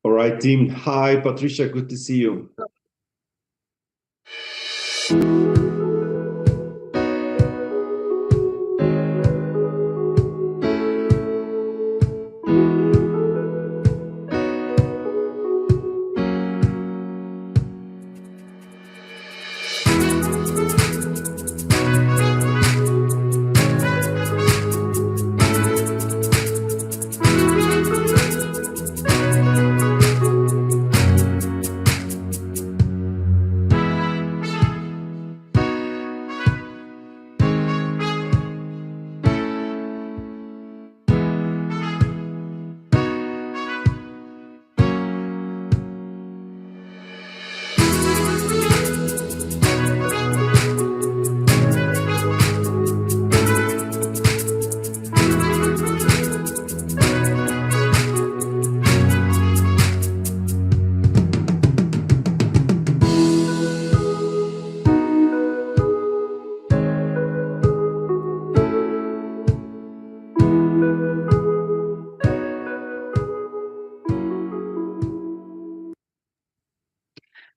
All right, team. Hi, Patricia. Good to see you.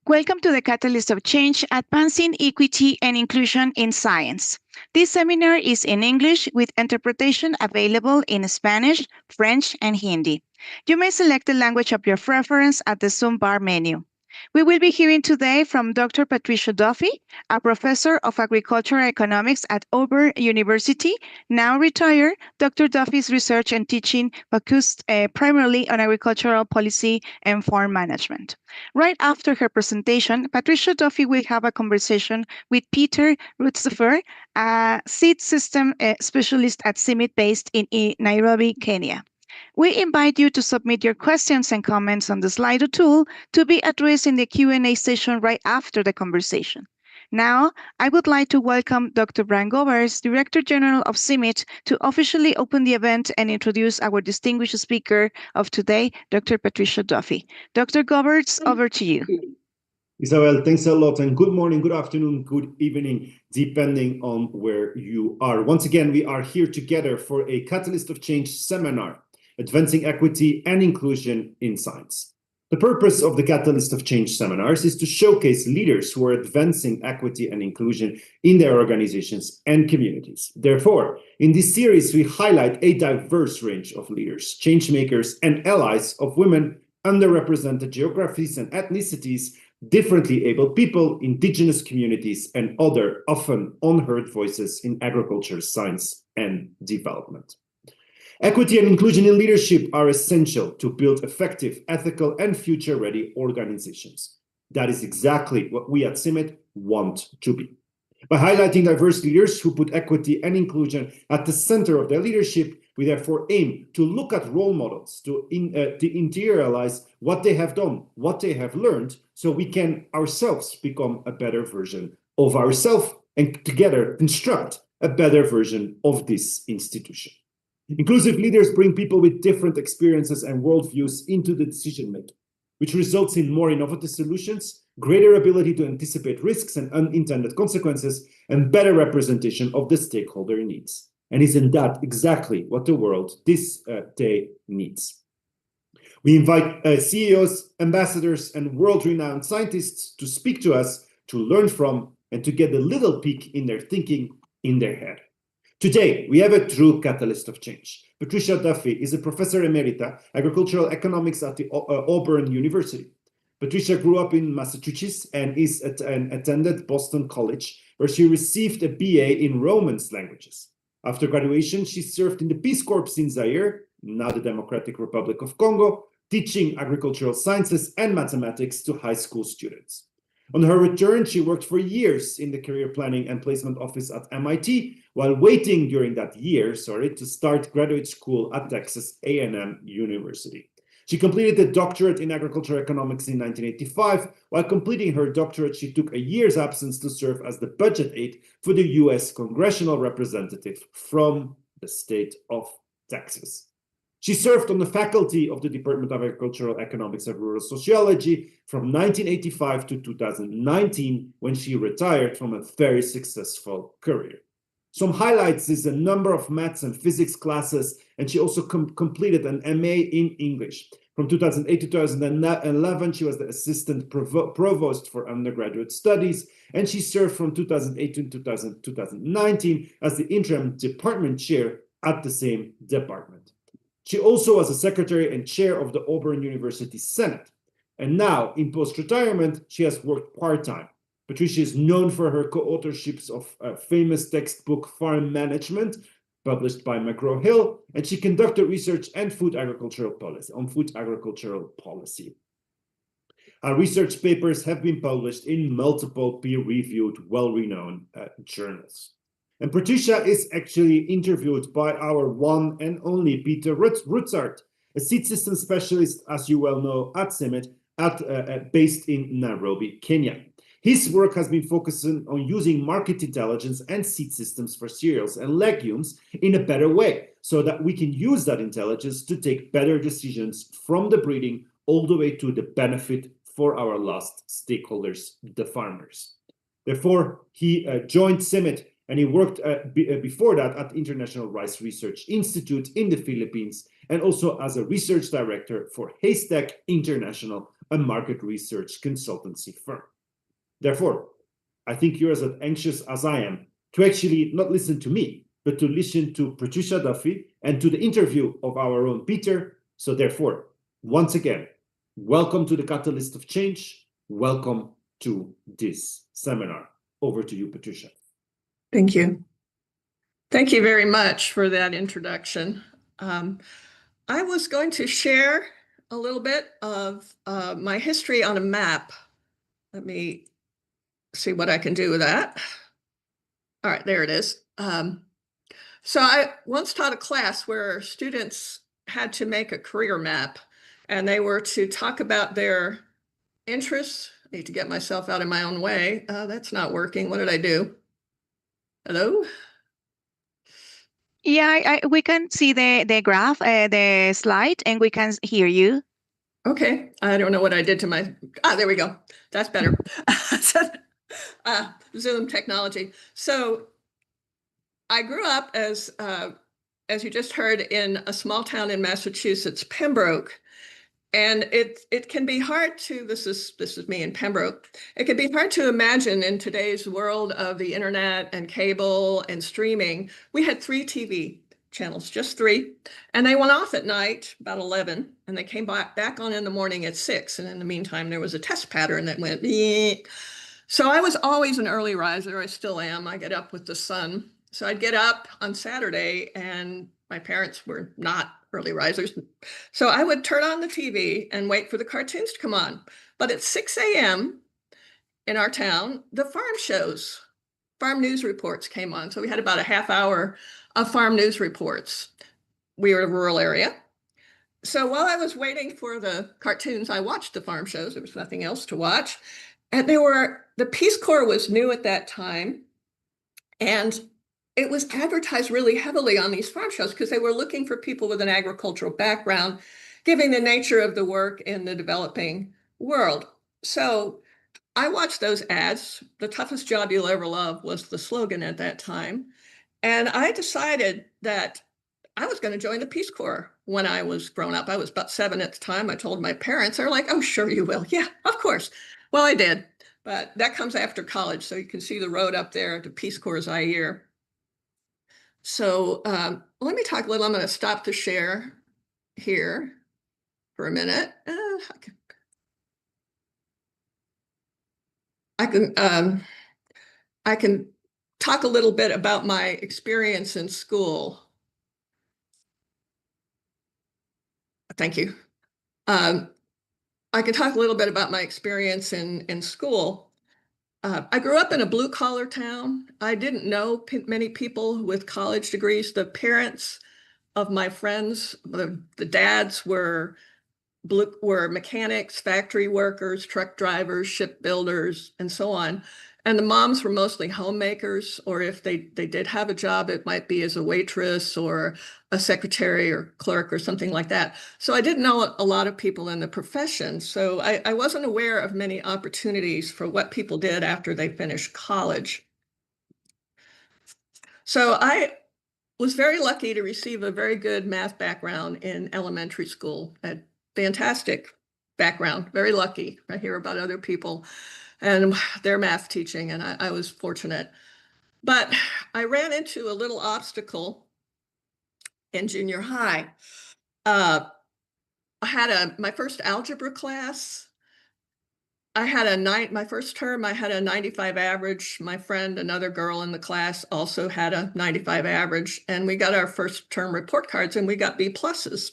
Welcome to the Catalyst of Change, Advancing Equity and Inclusion in Science. This seminar is in English with interpretation available in Spanish, French, and Hindi. You may select the language of your preference at the Zoom bar menu. We will be hearing today from Dr. Patricia Duffy, a professor of agricultural economics at Auburn University, now retired. Dr. Duffy's research and teaching focused primarily on agricultural policy and farm management. Right after her presentation, Patricia Duffy will have a conversation with Peter Rutzefer, a seed system specialist at CIMMYT based in Nairobi, Kenya. We invite you to submit your questions and comments on the Slido tool to be addressed in the Q&A session right after the conversation. Now, I would like to welcome Dr. Brian Goberts, Director General of CIMMYT, to officially open the event and introduce our distinguished speaker of today, Dr. Patricia Duffy. Dr. Goberts, over to you. Isabel, thanks a lot, and good morning, good afternoon, good evening, depending on where you are. Once again, we are here together for a Catalyst of Change seminar, Advancing Equity and Inclusion in Science. The purpose of the Catalyst of Change seminars is to showcase leaders who are advancing equity and inclusion in their organizations and communities. Therefore, in this series, we highlight a diverse range of leaders, changemakers, and allies of women, underrepresented geographies and ethnicities, differently abled people, indigenous communities, and other often unheard voices in agriculture, science, and development. Equity and inclusion in leadership are essential to build effective, ethical, and future-ready organizations. That is exactly what we at CIMMYT want to be. By highlighting diverse leaders who put equity and inclusion at the center of their leadership, we therefore aim to look at role models, to interiorize what they have done, what they have learned, so we can ourselves become a better version of ourselves and together construct a better version of this institution. Inclusive leaders bring people with different experiences and worldviews into the decision-making, which results in more innovative solutions, greater ability to anticipate risks and unintended consequences, and better representation of the stakeholder needs. And isn't that exactly what the world this day needs? We invite CEOs, ambassadors, and world-renowned scientists to speak to us, to learn from, and to get a little peek in their thinking, in their head. Today, we have a true catalyst of change. Patricia Duffy is a professor emerita, agricultural economics at the Auburn University. Patricia grew up in Massachusetts and attended Boston College, where she received a BA in Romance languages. After graduation, she served in the Peace Corps in Zaire, now the Democratic Republic of Congo, teaching agricultural sciences and mathematics to high school students. On her return, she worked for years in the career planning and placement office at MIT, while waiting during that year, to start graduate school at Texas A&M University. She completed a doctorate in agricultural economics in 1985. While completing her doctorate, she took a year's absence to serve as the budget aide for the US congressional representative from the state of Texas. She served on the faculty of the Department of Agricultural Economics and Rural Sociology from 1985 to 2019, when she retired from a very successful career. Some highlights is a number of maths and physics classes, and she also completed an MA in English. From 2008 to 2011, she was the assistant provost for undergraduate studies, and she served from 2008 to 2019 as the interim department chair at the same department. She also was a secretary and chair of the Auburn University Senate. And now, in post-retirement, she has worked part-time. Patricia is known for her co-authorships of a famous textbook, Farm Management, published by McGraw-Hill, and she conducted research and food agricultural policy. Her research papers have been published in multiple peer-reviewed, well-renowned journals. And Patricia is actually interviewed by our one and only Peter Rutzart, a seed system specialist, as you well know, at Summit, based in Nairobi, Kenya. His work has been focusing on using market intelligence and seed systems for cereals and legumes in a better way, so that we can use that intelligence to take better decisions from the breeding all the way to the benefit for our last stakeholders, the farmers. Therefore, he joined Summit, and he worked before that at the International Rice Research Institute in the Philippines, and also as a research director for Haystack International, a market research consultancy firm. Therefore, I think you're as anxious as I am to actually not listen to me, but to listen to Patricia Duffy and to the interview of our own Peter. So therefore, once again, welcome to the Catalyst of Change. Welcome to this seminar. Over to you, Patricia. Thank you. Thank you very much for that introduction. I was going to share a little bit of my history on a map. Let me see what I can do with that. All right, there it is. So I once taught a class where students had to make a career map, and they were to talk about their interests. I need to get myself out of my own way. That's not working. What did I do? Hello? Yeah, we can see the graph, the slide, and we can hear you. Okay, I don't know what I did to my, there we go. That's better. Zoom technology. So I grew up as you just heard, in a small town in Massachusetts, Pembroke. And it can be hard to, this is me in Pembroke. It can be hard to imagine in today's world of the internet and cable and streaming. We had 3 TV channels, just 3, and they went off at night about 11, and they came back on in the morning at 6. And in the meantime, there was a test pattern that went, Eek. So I was always an early riser. I still am. I get up with the sun. So I'd get up on Saturday, and my parents were not early risers. So I would turn on the TV and wait for the cartoons to come on. But at 6 a.m. in our town, the farm news reports came on. So we had about a half hour of farm news reports. We were in a rural area. So while I was waiting for the cartoons, I watched the farm shows. There was nothing else to watch. And the Peace Corps was new at that time. And it was advertised really heavily on these farm shows because they were looking for people with an agricultural background, given the nature of the work in the developing world. So I watched those ads. The toughest job you'll ever love was the slogan at that time. And I decided that I was going to join the Peace Corps when I was grown up. I was about 7 at the time. I told my parents. They're like, oh, sure you will. Yeah, of course. Well, I did. But that comes after college. So you can see the road up there to Peace Corps Zaire. So let me talk a little. I'm going to stop the share here for a minute. I can talk a little bit about my experience in school. Thank you. I can talk a little bit about my experience in school. I grew up in a blue-collar town. I didn't know many people with college degrees. The parents of my friends, the dads were mechanics, factory workers, truck drivers, shipbuilders, and so on. And the moms were mostly homemakers, or if they did have a job, it might be as a waitress or a secretary or clerk or something like that. So I didn't know a lot of people in the profession. So I wasn't aware of many opportunities for what people did after they finished college. So I was very lucky to receive a very good math background in elementary school. I had fantastic background, very lucky. I hear about other people and their math teaching, and I was fortunate. But I ran into a little obstacle in junior high. I had my first algebra class. My first term, I had a 95 average. My friend, another girl in the class, also had a 95 average. And we got our first term report cards and we got B pluses.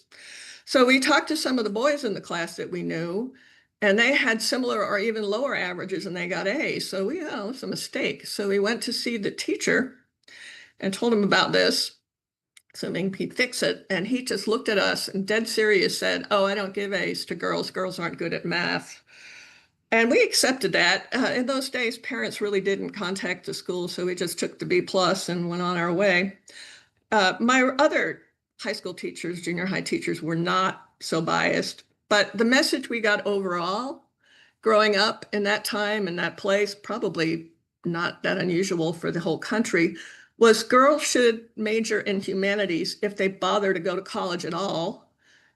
So we talked to some of the boys in the class that we knew, and they had similar or even lower averages and they got A's. So it was a mistake. So we went to see the teacher and told him about this, assuming he'd fix it. And he just looked at us and dead serious said, "Oh, I don't give A's to girls. Girls aren't good at math." And we accepted that. In those days, parents really didn't contact the school, so we just took the B plus and went on our way. My other high school teachers, junior high teachers, were not so biased, but the message we got overall, growing up in that time and that place, probably not that unusual for the whole country, was girls should major in humanities if they bother to go to college at all,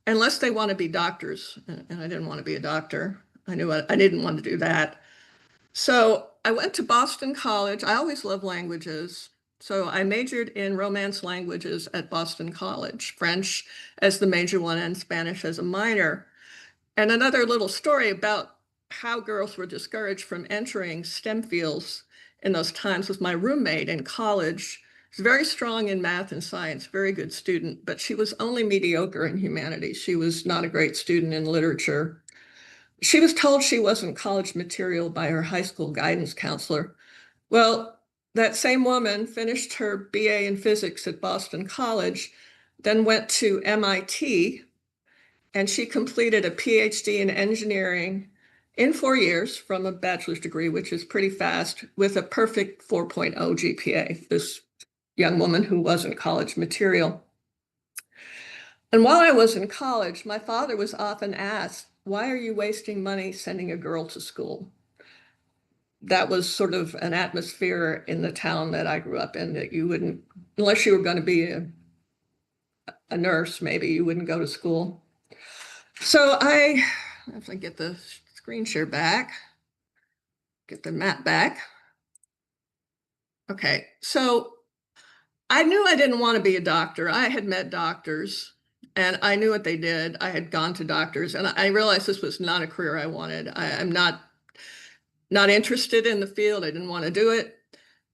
unless they want to be doctors. And I didn't want to be a doctor. I knew I didn't want to do that. So I went to Boston College. I always loved languages. So I majored in Romance languages at Boston College, French as the major one and Spanish as a minor. And another little story about how girls were discouraged from entering STEM fields in those times was my roommate in college. She was very strong in math and science, very good student, but she was only mediocre in humanities. She was not a great student in literature. She was told she wasn't college material by her high school guidance counselor. Well, that same woman finished her BA in physics at Boston College, then went to MIT, and she completed a PhD in engineering in 4 years from a bachelor's degree, which is pretty fast, with a perfect 4.0 GPA, this young woman who wasn't college material. And while I was in college, my father was often asked, "Why are you wasting money sending a girl to school?" That was sort of an atmosphere in the town that I grew up in, that you wouldn't, unless you were going to be a nurse, maybe you wouldn't go to school. So I have to get the screen share back, get the map back. Okay, so I knew I didn't want to be a doctor. I had met doctors and I knew what they did. I had gone to doctors and I realized this was not a career I wanted. I'm not interested in the field. I didn't want to do it.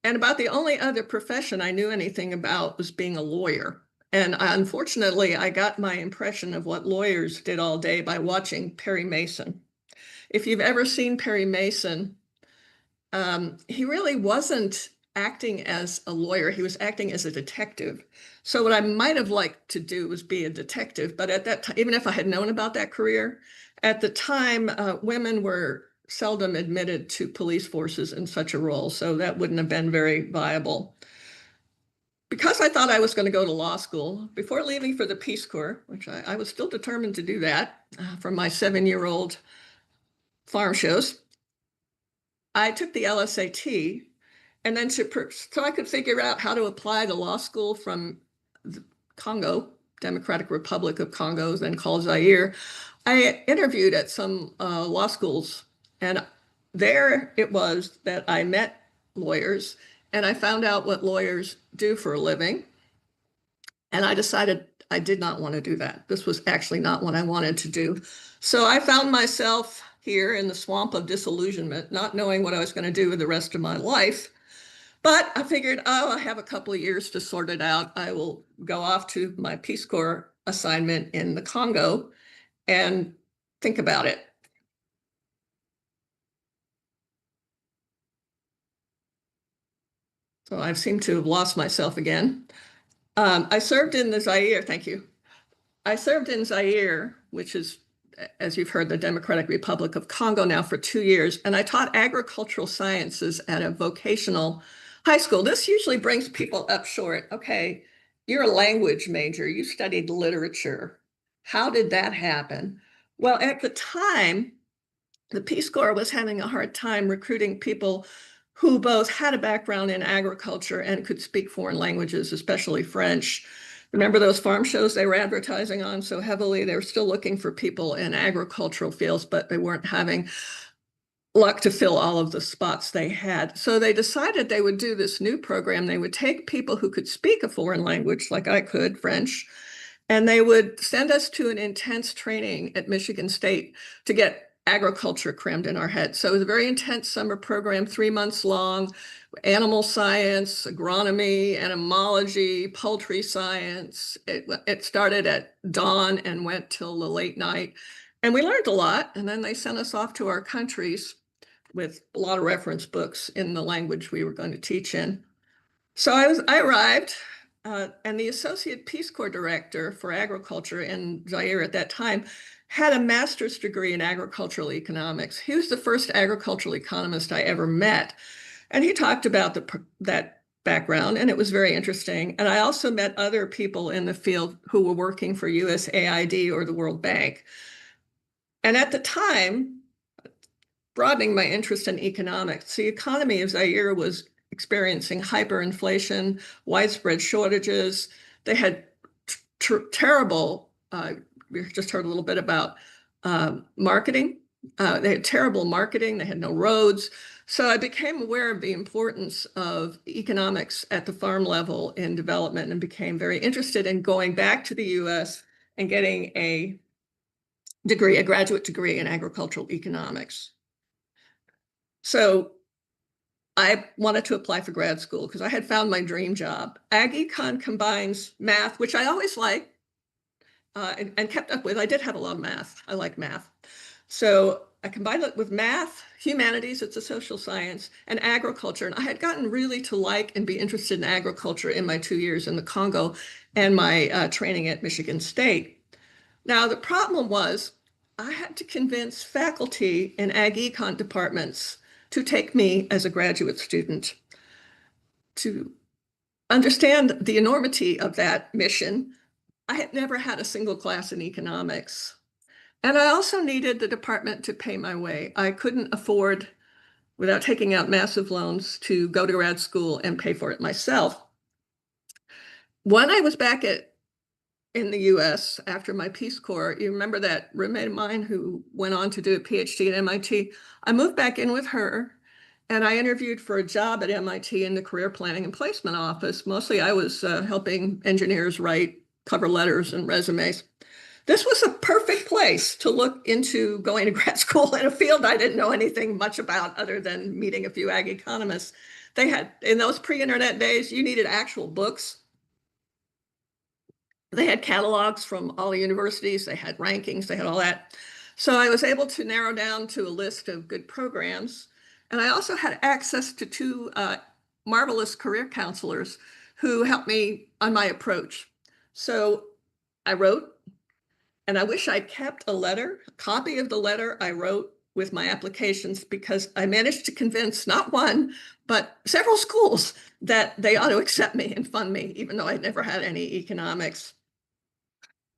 And about the only other profession I knew anything about was being a lawyer. And unfortunately, I got my impression of what lawyers did all day by watching Perry Mason. If you've ever seen Perry Mason, he really wasn't acting as a lawyer. He was acting as a detective. So what I might have liked to do was be a detective. But at that time, even if I had known about that career, at the time, women were seldom admitted to police forces in such a role. So that wouldn't have been very viable. Because I thought I was going to go to law school, before leaving for the Peace Corps, which I was still determined to do that from my 7-year-old farm shows, I took the LSAT, and then so I could figure out how to apply to law school from the Congo, Democratic Republic of Congo, then called Zaire. I interviewed at some law schools, and there it was that I met lawyers, and I found out what lawyers do for a living. And I decided I did not want to do that. This was actually not what I wanted to do. So I found myself here in the swamp of disillusionment, not knowing what I was going to do with the rest of my life. But I figured, oh, I have a couple of years to sort it out. I will go off to my Peace Corps assignment in the Congo and think about it. So I seem to have lost myself again. I served in the Zaire, thank you. I served in Zaire, which is, as you've heard, the Democratic Republic of Congo now, for 2 years. And I taught agricultural sciences at a vocational high school. This usually brings people up short. Okay, you're a language major. You studied literature. How did that happen? Well, at the time, the Peace Corps was having a hard time recruiting people who both had a background in agriculture and could speak foreign languages, especially French. Remember those farm shows they were advertising on so heavily? They were still looking for people in agricultural fields, but they weren't having luck to fill all of the spots they had. So they decided they would do this new program. They would take people who could speak a foreign language, like I could, French, and they would send us to an intense training at Michigan State to get agriculture crammed in our heads. So it was a very intense summer program, 3 months long, animal science, agronomy, entomology, poultry science. It started at dawn and went till the late night. And we learned a lot. And then they sent us off to our countries with a lot of reference books in the language we were going to teach in. So I arrived, and the Associate Peace Corps Director for Agriculture in Zaire at that time had a master's degree in agricultural economics. He was the first agricultural economist I ever met. And he talked about that background, and it was very interesting. And I also met other people in the field who were working for USAID or the World Bank. And at the time, broadening my interest in economics, the economy of Zaire was experiencing hyperinflation, widespread shortages. They had terrible, we just heard a little bit about marketing. They had terrible marketing. They had no roads. So I became aware of the importance of economics at the farm level in development and became very interested in going back to the US and getting a degree, a graduate degree in agricultural economics. So I wanted to apply for grad school because I had found my dream job. Ag Econ combines math, which I always liked and kept up with. I did have a lot of math. I like math. So I combined it with math, humanities, it's a social science, and agriculture. And I had gotten really to like and be interested in agriculture in my 2 years in the Congo and my training at Michigan State. Now, the problem was I had to convince faculty in Ag Econ departments to take me as a graduate student. To understand the enormity of that mission, I had never had a single class in economics. And I also needed the department to pay my way. I couldn't afford, without taking out massive loans, to go to grad school and pay for it myself. When I was back in the US after my Peace Corps, you remember that roommate of mine who went on to do a PhD at MIT? I moved back in with her and I interviewed for a job at MIT in the Career Planning and Placement Office. Mostly I was helping engineers write cover letters and resumes. This was a perfect place to look into going to grad school in a field I didn't know anything much about other than meeting a few ag economists. They had, in those pre-internet days, you needed actual books. They had catalogs from all the universities, they had rankings, they had all that. So I was able to narrow down to a list of good programs. And I also had access to two marvelous career counselors who helped me on my approach. So I wrote, and I wish I'd kept a copy of the letter I wrote with my applications, because I managed to convince not one, but several schools that they ought to accept me and fund me, even though I'd never had any economics.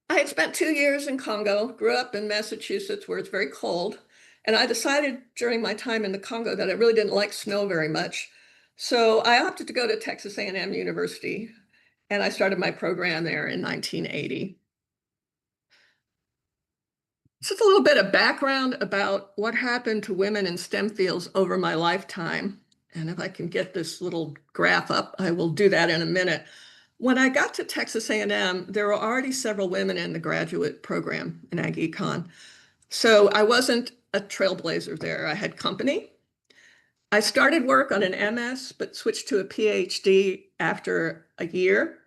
I had spent 2 years in Congo, grew up in Massachusetts where it's very cold. And I decided during my time in the Congo that I really didn't like snow very much. So I opted to go to Texas A&M University, and I started my program there in 1980. Just a little bit of background about what happened to women in STEM fields over my lifetime. And if I can get this little graph up, I will do that in a minute. When I got to Texas A&M, there were already several women in the graduate program in Ag Econ. So I wasn't a trailblazer there. I had company. I started work on an MS, but switched to a PhD after a year.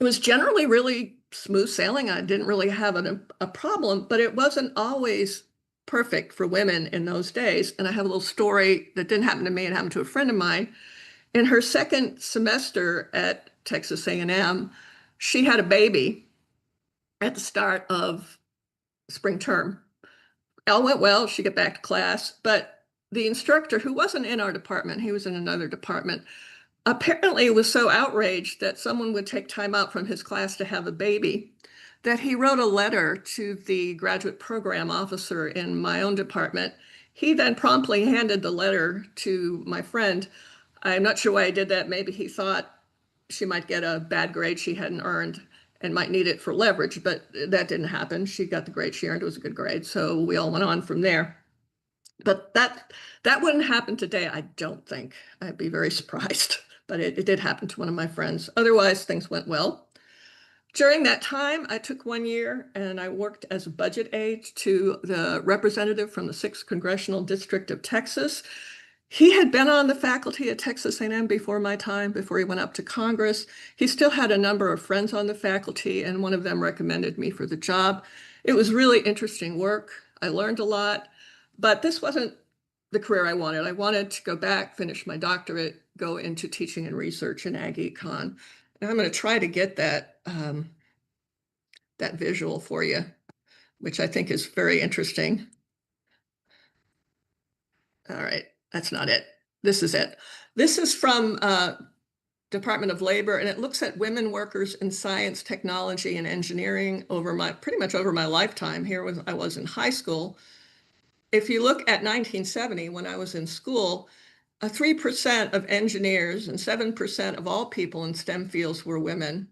It was generally really smooth sailing. I didn't really have a problem, but it wasn't always perfect for women in those days. And I have a little story that didn't happen to me. It happened to a friend of mine. In her second semester at Texas A&M, she had a baby at the start of spring term. All went well. She got back to class, but the instructor, who wasn't in our department, he was in another department, apparently was so outraged that someone would take time out from his class to have a baby that he wrote a letter to the graduate program officer in my own department. He then promptly handed the letter to my friend. I'm not sure why he did that. Maybe he thought she might get a bad grade she hadn't earned and might need it for leverage, but that didn't happen. She got the grade she earned. It was a good grade. So we all went on from there. But that wouldn't happen today, I don't think. I'd be very surprised. But it did happen to one of my friends. Otherwise, things went well. During that time, I took 1 year and I worked as a budget aide to the representative from the 6th Congressional District of Texas. He had been on the faculty at Texas A&M before my time, before he went up to Congress. He still had a number of friends on the faculty, and one of them recommended me for the job. It was really interesting work. I learned a lot, but this wasn't the career I wanted. I wanted to go back, finish my doctorate, go into teaching and research in ag econ. And I'm going to try to get that, that visual for you, which I think is very interesting. All right, that's not it. This is it. This is from Department of Labor, and it looks at women workers in science, technology, and engineering over pretty much over my lifetime. Here I was in high school. If you look at 1970, when I was in school, 3% of engineers and 7% of all people in STEM fields were women.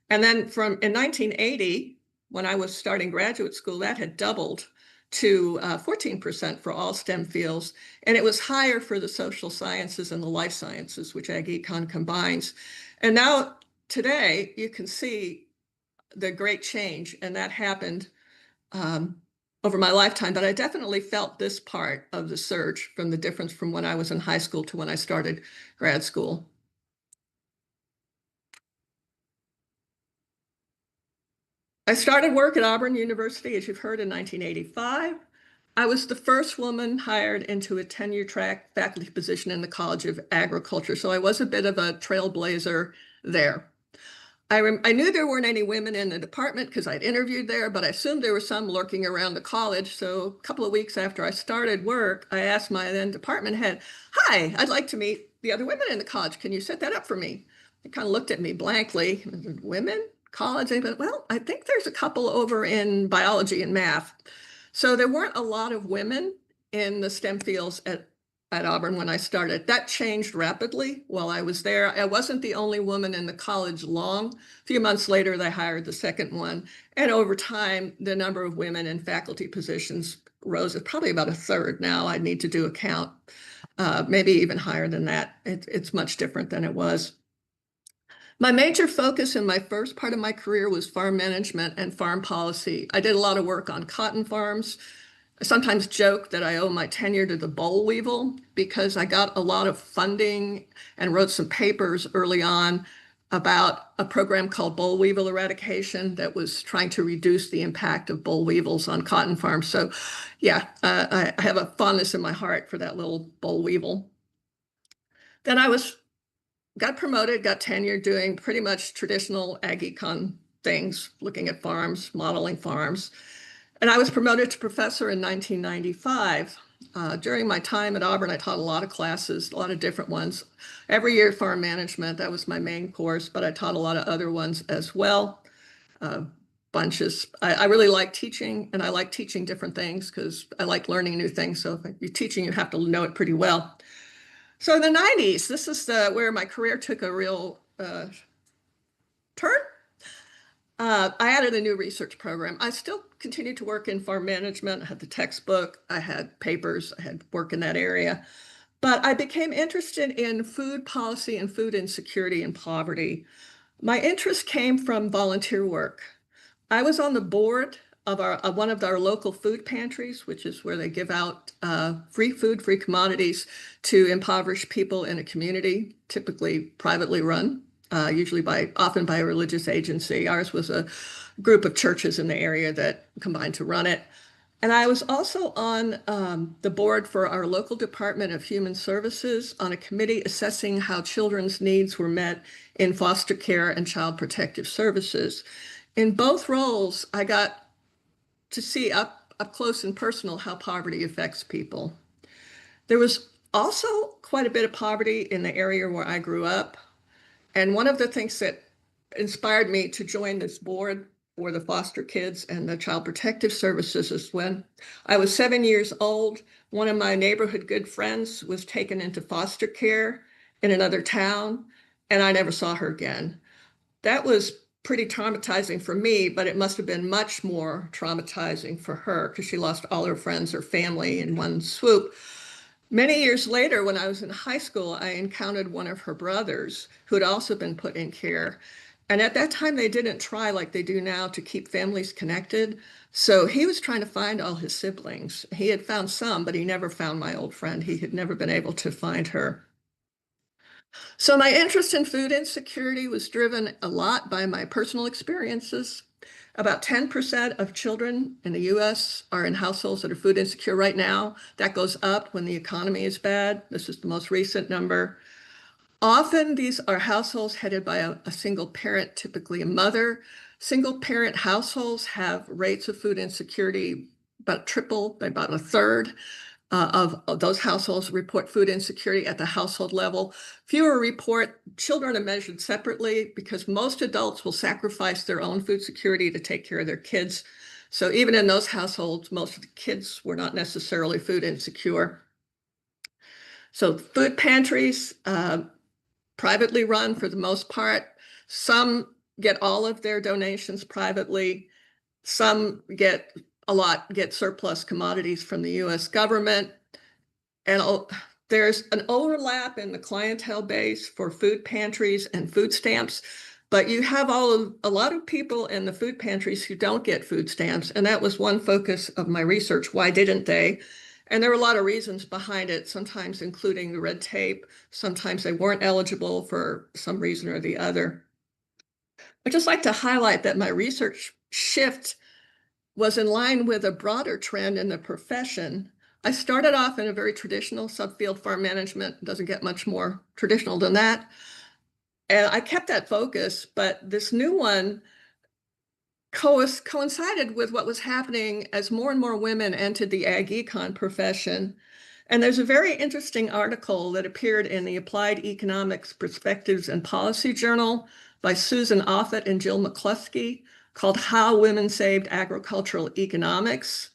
And then in 1980, when I was starting graduate school, that had doubled to 14% for all STEM fields. And it was higher for the social sciences and the life sciences, which ag econ combines. And now today, you can see the great change, and that happened over my lifetime, but I definitely felt this part of the surge from the difference from when I was in high school to when I started grad school. I started work at Auburn University, as you've heard, in 1985. I was the first woman hired into a tenure-track faculty position in the College of Agriculture, so I was a bit of a trailblazer there. I knew there weren't any women in the department because I'd interviewed there, but I assumed there were some lurking around the college. So a couple of weeks after I started work, I asked my then department head, "Hi, I'd like to meet the other women in the college. Can you set that up for me?" They kind of looked at me blankly. Women? College? And I went, "Well, I think there's a couple over in biology and math." So there weren't a lot of women in the STEM fields at Auburn when I started. That changed rapidly while I was there. I wasn't the only woman in the college long. A few months later, they hired the second one. And over time, the number of women in faculty positions rose. It's probably about a third now. I need to do a count, maybe even higher than that. It's much different than it was. My major focus in my first part of my career was farm management and farm policy. I did a lot of work on cotton farms. I sometimes joke that I owe my tenure to the boll weevil because I got a lot of funding and wrote some papers early on about a program called boll weevil eradication that was trying to reduce the impact of boll weevils on cotton farms. So yeah, I have a fondness in my heart for that little boll weevil. Then got promoted, got tenure doing pretty much traditional ag econ things, looking at farms, modeling farms. And I was promoted to professor in 1995. During my time at Auburn, I taught a lot of classes, a lot of different ones. Every year, farm management, that was my main course, but I taught a lot of other ones as well, bunches. I really like teaching, and I like teaching different things because I like learning new things. So if you're teaching, you have to know it pretty well. So in the 90s, this is where my career took a real turn. I added a new research program. I still continued to work in farm management. I had the textbook, I had papers, I had work in that area. But I became interested in food policy and food insecurity and poverty. My interest came from volunteer work. I was on the board of one of our local food pantries, which is where they give out free food, free commodities to impoverished people in a community, typically privately run. Usually often by a religious agency. Ours was a group of churches in the area that combined to run it. And I was also on the board for our local Department of Human Services on a committee assessing how children's needs were met in foster care and child protective services. In both roles, I got to see up close and personal how poverty affects people. There was also quite a bit of poverty in the area where I grew up. And one of the things that inspired me to join this board for the foster kids and the child protective services is when I was 7 years old, one of my neighborhood good friends was taken into foster care in another town. and I never saw her again. That was pretty traumatizing for me, but it must have been much more traumatizing for her because she lost all her friends, her family in one swoop. Many years later, when I was in high school, I encountered one of her brothers who had also been put in care. And at that time, they didn't try like they do now to keep families connected. So he was trying to find all his siblings. He had found some, but he never found my old friend. He had never been able to find her. So my interest in food insecurity was driven a lot by my personal experiences. About 10% of children in the US are in households that are food insecure right now. That goes up when the economy is bad. This is the most recent number. Often these are households headed by a single parent, typically a mother. Single parent households have rates of food insecurity about triple, by about a third. Of those households report food insecurity at the household level. Fewer report. Children are measured separately because most adults will sacrifice their own food security to take care of their kids. So even in those households, most of the kids were not necessarily food insecure. So food pantries, privately run for the most part. Some get all of their donations privately. Some get surplus commodities from the US government. And there's an overlap in the clientele base for food pantries and food stamps, but you have a lot of people in the food pantries who don't get food stamps. And that was one focus of my research. Why didn't they? And there were a lot of reasons behind it, sometimes including the red tape. Sometimes they weren't eligible for some reason or the other. I'd just like to highlight that my research shift was in line with a broader trend in the profession. I started off in a very traditional subfield farm management. It doesn't get much more traditional than that. And I kept that focus, but this new one coincided with what was happening as more and more women entered the ag econ profession. And there's a very interesting article that appeared in the Applied Economics Perspectives and Policy Journal by Susan Offit and Jill McCluskey called How Women Saved Agricultural Economics.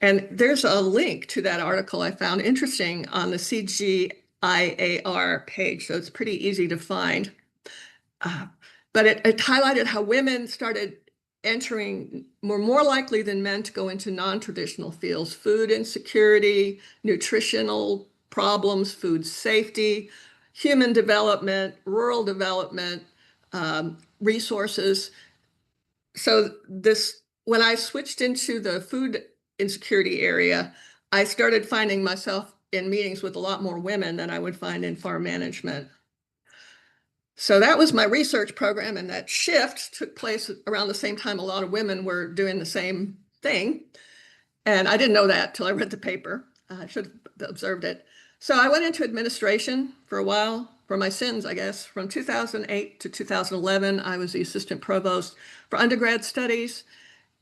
And there's a link to that article I found interesting on the CGIAR page, so it's pretty easy to find. But it highlighted how women started entering, more likely than men to go into non-traditional fields: food insecurity, nutritional problems, food safety, human development, rural development, resources. So when I switched into the food insecurity area, I started finding myself in meetings with a lot more women than I would find in farm management. So that was my research program, and that shift took place around the same time a lot of women were doing the same thing. And I didn't know that till I read the paper. I should have observed it. So I went into administration for a while, for my sins, I guess. From 2008 to 2011, I was the assistant provost for undergrad studies.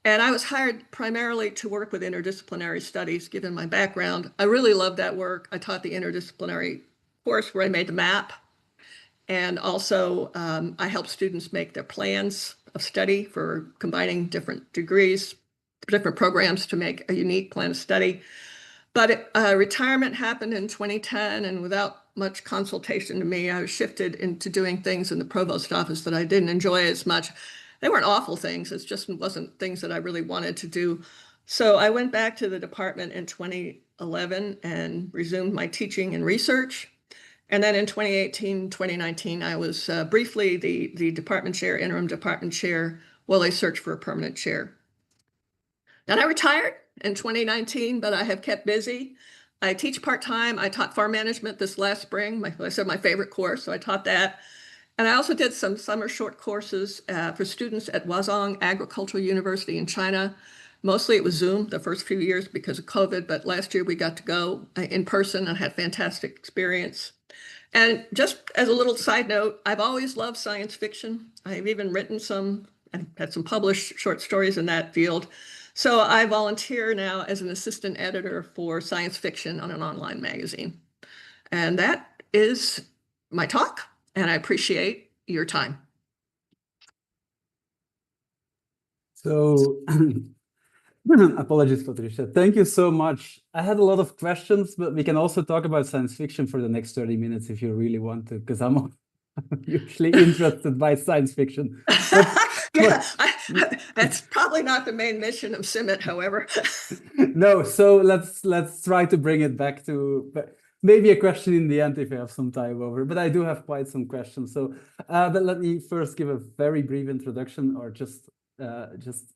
And I was hired primarily to work with interdisciplinary studies, given my background. I really loved that work. I taught the interdisciplinary course where I made the map. And also, I helped students make their plans of study for combining different degrees, different programs to make a unique plan of study. But retirement happened in 2010, and without much consultation to me, I was shifted into doing things in the provost office that I didn't enjoy as much. They weren't awful things. It just wasn't things that I really wanted to do. So I went back to the department in 2011 and resumed my teaching and research. And then in 2018, 2019, I was briefly the department chair, interim department chair, while I searched for a permanent chair. Then I retired in 2019, but I have kept busy. I teach part-time. I taught farm management this last spring. I said my favorite course, so I taught that. And I also did some summer short courses for students at Huazhong Agricultural University in China. Mostly it was Zoom the first few years because of COVID, but last year we got to go in person and had fantastic experience. And just as a little side note, I've always loved science fiction. I've even written some and had some published short stories in that field. So I volunteer now as an assistant editor for science fiction on an online magazine. And that is my talk, and I appreciate your time. So apologies, Patricia. Thank you so much. I had a lot of questions, but we can also talk about science fiction for the next 30 minutes if you really want to, because I'm usually interested by science fiction. Yeah, that's probably not the main mission of CIMMYT, however. No, so let's try to bring it back to maybe a question in the end if you have some time over. But I do have quite some questions. So, but let me first give a very brief introduction, or just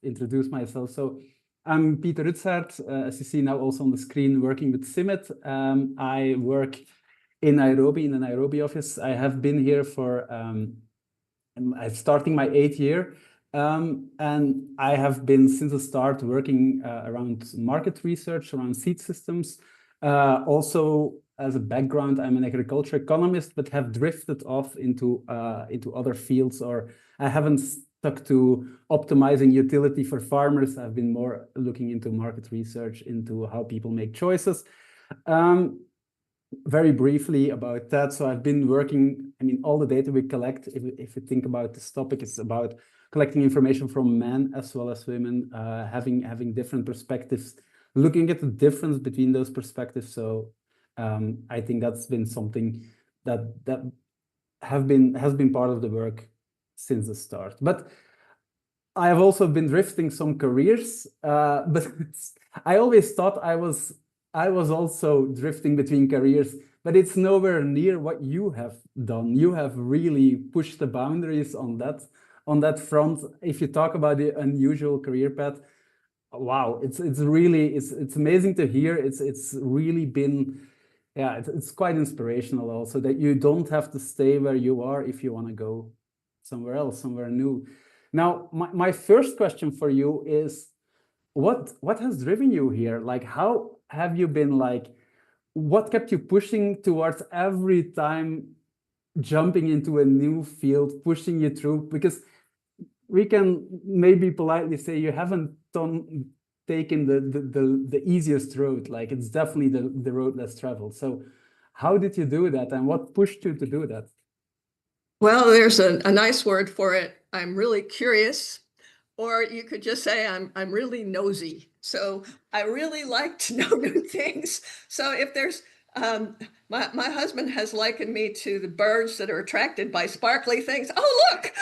introduce myself. So, I'm Pieter Rutsaert, as you see now also on the screen, working with CIMMYT. I work in Nairobi, in the Nairobi office. I have been here for I'm starting my 8th year. And I have been since the start working around market research, around seed systems. Also, as a background, I'm an agriculture economist, but have drifted off into other fields, or I haven't stuck to optimizing utility for farmers. I've been more looking into market research, into how people make choices. Very briefly about that. So I've been working, I mean, all the data we collect, if you think about this topic, it's about collecting information from men as well as women, having different perspectives, looking at the difference between those perspectives. So I think that's been something that has been part of the work since the start. But I have also been drifting some careers, but I always thought I was also drifting between careers, but it's nowhere near what you have done. You have really pushed the boundaries on that front. If you talk about the unusual career path, wow, it's amazing to hear. It's really been, yeah, it's quite inspirational also, that you don't have to stay where you are if you want to go somewhere else, somewhere new. Now, my first question for you is, what has driven you here? Like, how have you been, like, what kept you pushing towards every time jumping into a new field, pushing you through? Because we can maybe politely say you haven't taken the easiest road. Like, it's definitely the road less traveled. So how did you do that, and what pushed you to do that? Well, there's a nice word for it. I'm really curious, or you could just say I'm really nosy. So I really like to know new things. So if there's my husband has likened me to the birds that are attracted by sparkly things. Oh, look!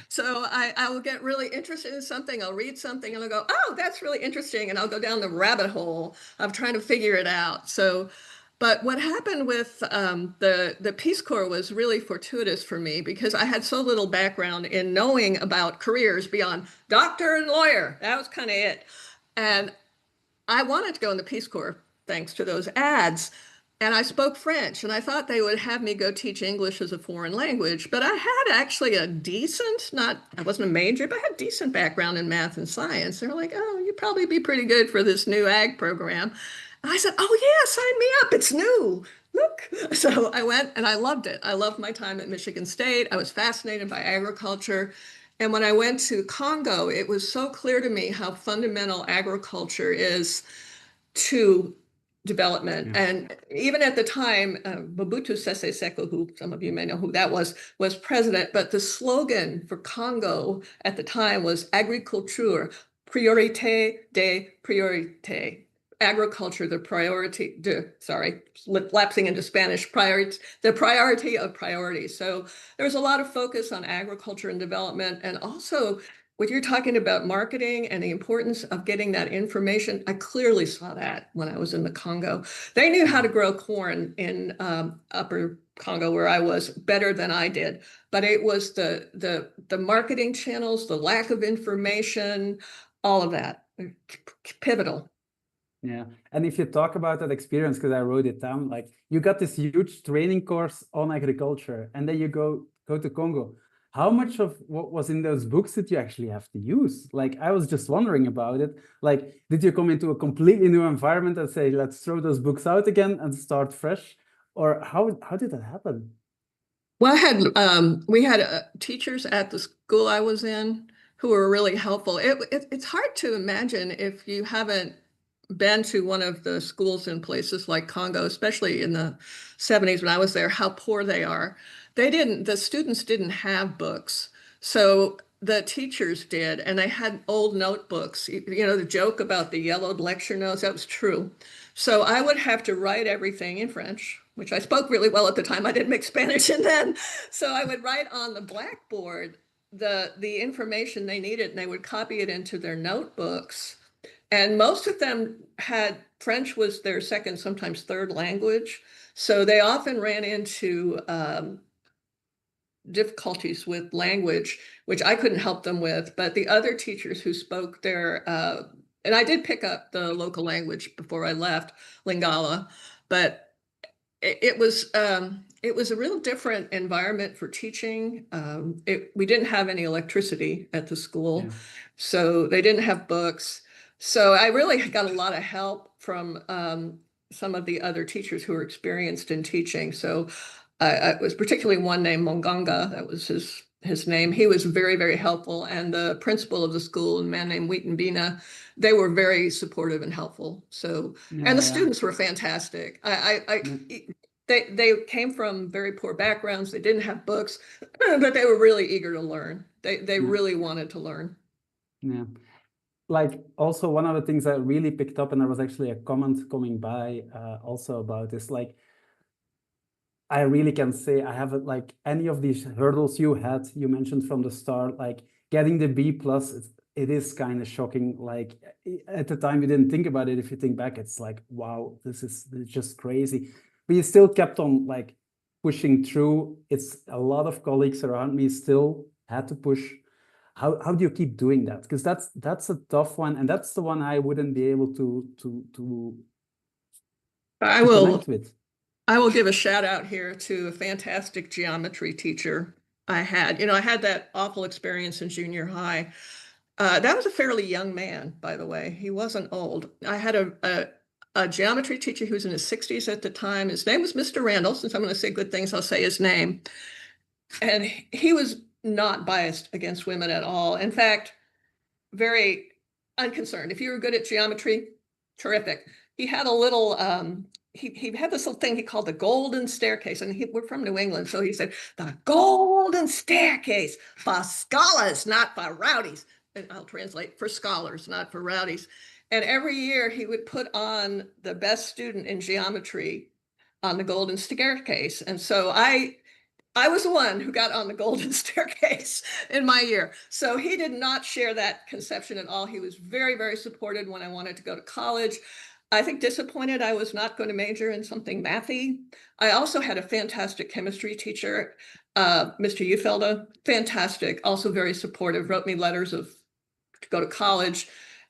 So I will get really interested in something. I'll read something and I'll go, oh, that's really interesting. And I'll go down the rabbit hole of trying to figure it out. So, but what happened with the Peace Corps was really fortuitous for me, because I had so little background in knowing about careers beyond doctor and lawyer. That was kind of it. And I wanted to go in the Peace Corps thanks to those ads. And I spoke French, and I thought they would have me go teach English as a foreign language. But I had actually a decent, I wasn't a major, but I had a decent background in math and science. They were like, oh, you'd probably be pretty good for this new ag program. And I said, oh, yeah, sign me up. It's new. Look. So I went and I loved it. I loved my time at Michigan State. I was fascinated by agriculture. And when I went to Congo, it was so clear to me how fundamental agriculture is to development. Yeah. And even at the time, Mobutu Sese Seko, who some of you may know who that was president. But the slogan for Congo at the time was agriculture, priorité des priorités. Agriculture, the priority, lapsing into Spanish, the priority of priorities. So there was a lot of focus on agriculture and development. And also, what you're talking about marketing and the importance of getting that information, I clearly saw that when I was in the Congo. They knew how to grow corn in Upper Congo, where I was, better than I did. But it was the marketing channels, the lack of information, all of that, pivotal. Yeah, and if you talk about that experience, because I wrote it down, like, you got this huge training course on agriculture, and then you go to Congo. How much of what was in those books did you actually have to use? Like, I was just wondering about it. Like, did you come into a completely new environment and say, let's throw those books out again and start fresh? Or how did that happen? Well, we had teachers at the school I was in who were really helpful. It's hard to imagine if you haven't been to one of the schools in places like Congo, especially in the 70s when I was there, how poor they are. The students didn't have books. So the teachers did, and they had old notebooks. You know, the joke about the yellowed lecture notes, that was true. So I would have to write everything in French, which I spoke really well at the time. I didn't make Spanish and then. So I would write on the blackboard the information they needed, and they would copy it into their notebooks. And most of them had French was their second, sometimes third language. So they often ran into difficulties with language, which I couldn't help them with. But the other teachers who spoke their, and I did pick up the local language before I left, Lingala, but it was a real different environment for teaching. We didn't have any electricity at the school, so they didn't have books. So I really got a lot of help from some of the other teachers who were experienced in teaching. So it was particularly one named Monganga, that was his name. He was very, very helpful. And the principal of the school, a man named Wheaton Bina, they were very supportive and helpful. So, and the students were fantastic. They came from very poor backgrounds. They didn't have books, but they were really eager to learn. They really wanted to learn. Yeah. Like also one of the things I really picked up, and there was actually a comment coming by also about this, like, I really can say I haven't, like, any of these hurdles you mentioned from the start, like getting the B+, it is kind of shocking. Like at the time you didn't think about it. If you think back, it's like, wow, this is just crazy. But you still kept on like pushing through. It's a lot of colleagues around me still had to push. How do you keep doing that? Because that's a tough one, and that's the one I wouldn't be able to connect with. I will give a shout out here to a fantastic geometry teacher I had. I had that awful experience in junior high. That was a fairly young man, by the way. He wasn't old. I had a geometry teacher who was in his 60s at the time. His name was Mr. Randall. Since I'm going to say good things, I'll say his name. And he was not biased against women at all. In fact, very unconcerned. If you were good at geometry, terrific. He had a little, he had this little thing he called the golden staircase. And we're from New England. So he said, the golden staircase for scholars, not for rowdies. And I'll translate, for scholars, not for rowdies. And every year he would put on the best student in geometry on the golden staircase. And so I was the one who got on the golden staircase in my year. So he did not share that conception at all. He was very, very supportive when I wanted to go to college. I think disappointed I was not going to major in something mathy. I also had a fantastic chemistry teacher, Mr. Ufelde, fantastic, also very supportive, wrote me letters to go to college.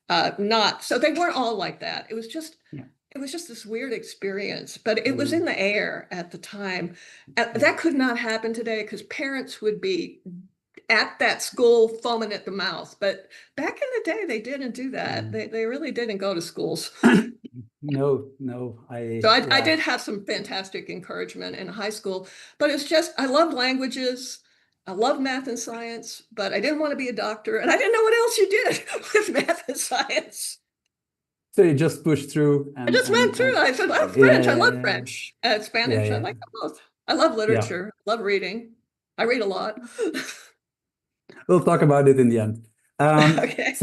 So they weren't all like that. It was just this weird experience, but it was in the air at the time. That could not happen today because parents would be at that school foaming at the mouth. But back in the day, they didn't do that. They really didn't go to schools. No. I did have some fantastic encouragement in high school, but it's just, I love languages. I love math and science, but I didn't want to be a doctor. And I didn't know what else you did with math and science. So you just pushed through. I just went through. I said, oh, French. I love French. Spanish. I like them both. I love literature. I love reading. I read a lot. We'll talk about it in the end. Okay.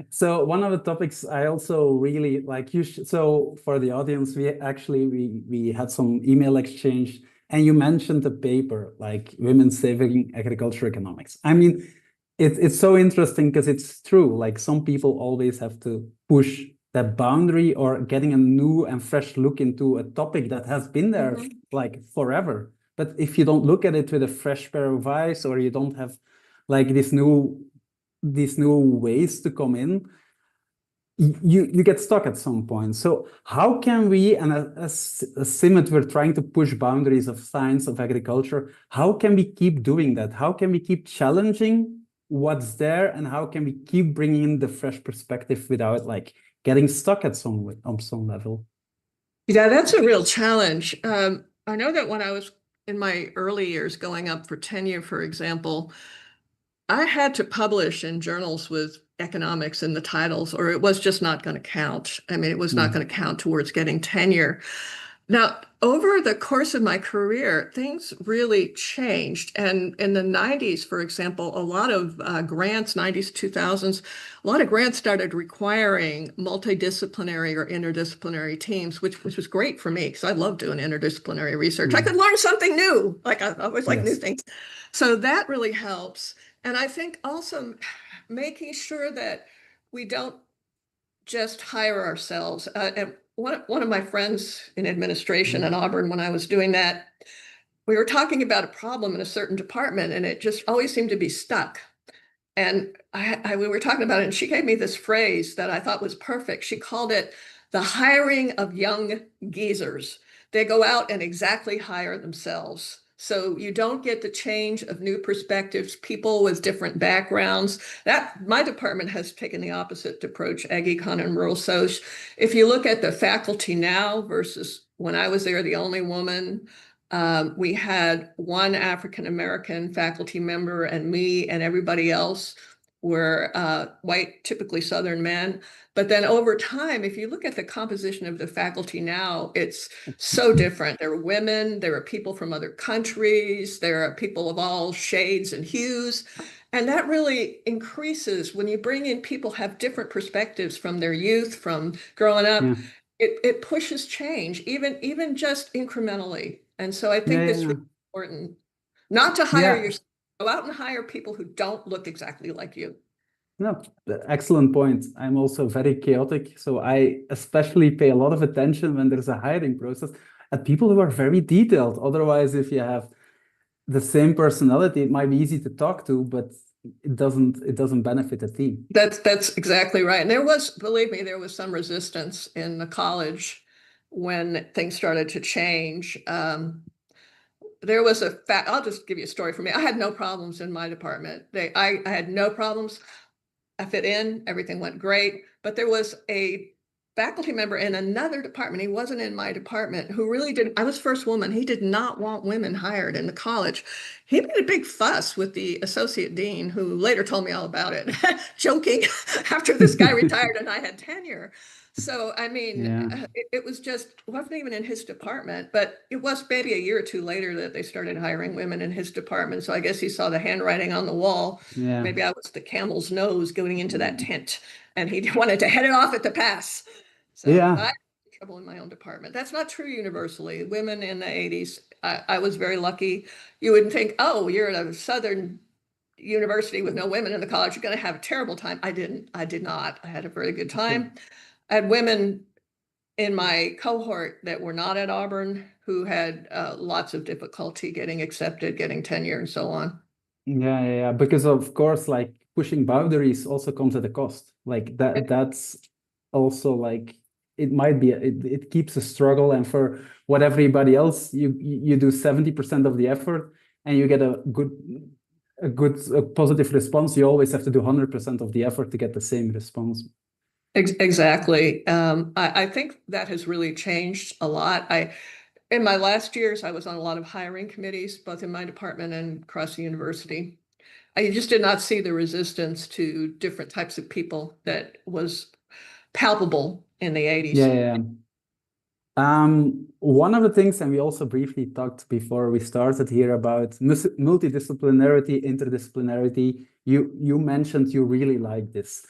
So one of the topics I also really like so for the audience, we had some email exchange, and you mentioned the paper, like Women Saving Agriculture Economics. I mean, it's so interesting because it's true. Like some people always have to push that boundary or getting a new and fresh look into a topic that has been there like forever. But if you don't look at it with a fresh pair of eyes, or you don't have like these new ways to come in, you get stuck at some point. So how can we, and as CIMMYT, we're trying to push boundaries of science, of agriculture, how can we keep doing that? How can we keep challenging what's there, and how can we keep bringing in the fresh perspective without like getting stuck at some level? Yeah, that's a real challenge. I know that when I was in my early years going up for tenure, for example, I had to publish in journals with economics in the titles, or it was just not going to count. I mean, it was not going to count towards getting tenure. Now, over the course of my career, things really changed. And in the 90s, for example, a lot of grants, 90s, 2000s, a lot of grants started requiring multidisciplinary or interdisciplinary teams, which was great for me because I love doing interdisciplinary research. I could learn something new. Like I always like new things. So that really helps. And I think also making sure that we don't just hire ourselves. And one of my friends in administration at Auburn, when I was doing that, we were talking about a problem in a certain department, and it just always seemed to be stuck. And we were talking about it, and she gave me this phrase that I thought was perfect. She called it the hiring of young geezers. They go out and exactly hire themselves. So you don't get the change of new perspectives, people with different backgrounds. That my department has taken the opposite approach, Ag Econ and Rural Soc. If you look at the faculty now versus when I was there, the only woman, we had one African American faculty member, and me and everybody else were white, typically Southern men. But then over time, if you look at the composition of the faculty now, it's so different. There are women, there are people from other countries, there are people of all shades and hues. And that really increases when you bring in people who have different perspectives from their youth, from growing up. Yeah. It pushes change, even just incrementally. And so I think it's really important not to hire yourself. Go out and hire people who don't look exactly like you. No, excellent point. I'm also very chaotic, so I especially pay a lot of attention when there's a hiring process at people who are very detailed. Otherwise, if you have the same personality, it might be easy to talk to, but it doesn't benefit the team. That's exactly right. And there was, believe me, there was some resistance in the college when things started to change. There was a fact, I'll just give you a story for me. I had no problems in my department. I had no problems. I fit in, everything went great. But there was a faculty member in another department, he wasn't in my department, who really did, I was first woman, he did not want women hired in the college. He made a big fuss with the associate dean, who later told me all about it, joking after this guy retired and I had tenure. So, I mean, it was just, it wasn't even in his department, but it was maybe a year or two later that they started hiring women in his department. So I guess he saw the handwriting on the wall. Maybe I was the camel's nose going into that tent, and he wanted to head it off at the pass. So I had trouble in my own department. That's not true universally. Women in the 80s, I was very lucky. You wouldn't think, oh, you're at a Southern university with no women in the college, you're going to have a terrible time. I did not. I had a very good time. I had women in my cohort that were not at Auburn who had lots of difficulty getting accepted, getting tenure, and so on. Yeah. Because of course, like pushing boundaries also comes at a cost. Like that's also like it might be it keeps a struggle, and for what everybody else, you do 70% of the effort and you get a positive response. You always have to do 100% of the effort to get the same response. Exactly. I think that has really changed a lot. In my last years, I was on a lot of hiring committees, both in my department and across the university. I just did not see the resistance to different types of people that was palpable in the 80s. One of the things, and we also briefly talked before we started here about multidisciplinarity, interdisciplinarity. You mentioned you really like this.